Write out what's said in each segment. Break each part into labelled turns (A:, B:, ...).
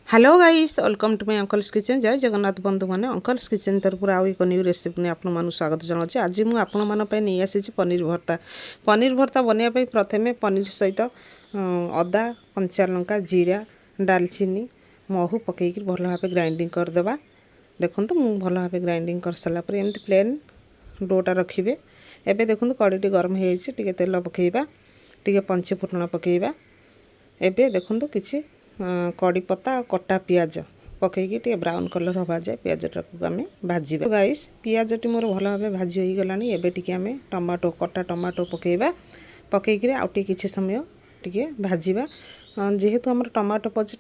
A: Hello guys welcome to my uncle's kitchen. जय जगन्नाथ बंधु मैंने अंकल्स किचन तरफ आउ एक न्यू रेसिपी नहीं आपको स्वागत जनाऊँ। आज मुझे नहीं आसी पनीर भर्ता। पनीर भर्ता बनवाई प्रथमे पनीर सहित अदा कंचा लंका जीरा डालचीनी महू पकईकि भल भाव ग्राइंडिंग करदे। देखो मुझे भल भाव ग्राइंडिंग कर सारापर एमती प्लेन डोटा रखिए। एबे देखो कड़ीटी गरम हो तेल पकईवा टे पंचफुटण पकईवा। एबे देखो किसी कड़ी पत्ता कटा पियाज पकईकि टे ब्राउन कलर हवा जाए पियाजटा को आम भाजवा। गाइस पियाजटी मोर भल भाव भाजी हो गला। एबे टिके आम टमाटो कटा टमाटो पकईवा पकईकि आउ टे किछि समय टिके भाजवा। जेहेतु आम टमाटो पचे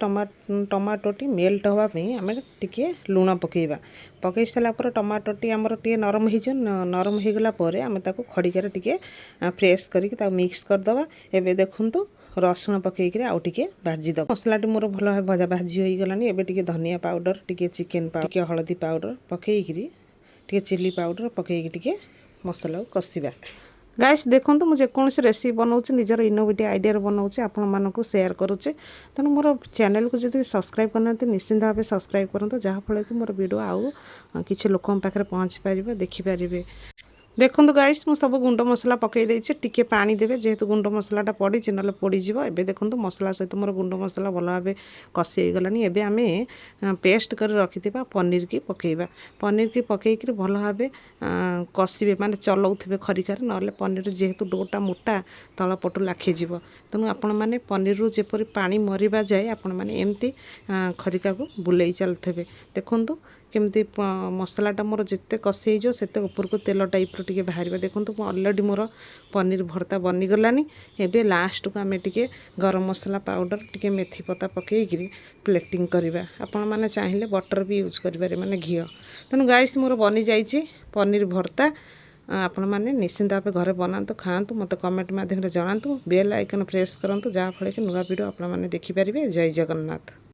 A: टमाटोटी मेल्ट हाँपाई आम टिके लुण पकईवा। पकई सारापर टमाटोटी आमर टे नरम हो नरम हो गलापर आम खड़िकार टिके फ्रेश करके मिक्स करदे। एबे देखु रसुण पकईकि आउ टे भाजीद। मसलाटी मोर भल भाव भजा भाजी हो गला। एबे टिके धनिया पाउडर टिके चिकेन पाउडर टिके हलदी पाउडर पकईकि टिके चिली पाउडर पकईकि टिके मसला कषिबा। गाइस देखो मुझे जेकोसी रेसिपी बनाऊँ निजर इनोवेटिव आइडिया बनाऊँ आपको सेयार करुचे। तेणु मोर चैनल को जब सब्सक्राइब करना निश्चिंत भाव सब्सक्राइब करूँ जहाँफल कि मोर वीडियो आउ किसी लोक पाखे पहुँची पार देखिपारे। देखो गाइस मु सब गुंड मसला पकई देछि टिके पानी देबे जेहेतु गुंड मसलाटा पड़ी ना पोड़ी जीव। एबे देखो मसला सहित मोर गुंड मसला भल भाव कषि हो गलानी। एबे आमे पेस्ट कर रखिथिबा पनीर की पकईबा। पनीर की पकईकि भल भाव कषिबे माने चलाउथिबे खरिकार नले पनीर जेहेतु डोटा मोटा तल पटु लाखिजिव। तेणु आपण मैंने पनीर रु जेपरी पानी मरिबा जाए आपण मैंने एमती खरिका को बुलाई चलुथिबे। देखो केमती मसलाटा मोर जिते कषि हो सेते ऊपर को तेल टाइप टे बाहर। देखो अलरेडी मोर पनीर भर्ता बनीगलानी। एबे लास्ट को आम टे गरम मसला पाउडर टे मेथी पत्ता पकईकि प्लेटिंग करवा। आपण मैंने चाहिए बटर भी यूज करें माने घी। तेणु गाइस मोर बनी जाइए पनीर भर्ता। आपण मैंने निश्चिंत भाव घरे बनातु खातु मत कमेंट माध्यम जनातु बेल आइकन प्रेस करूँ जहाँफल कि नुआ वीडियो आपण मैंने देखिपारे। जय जगन्नाथ।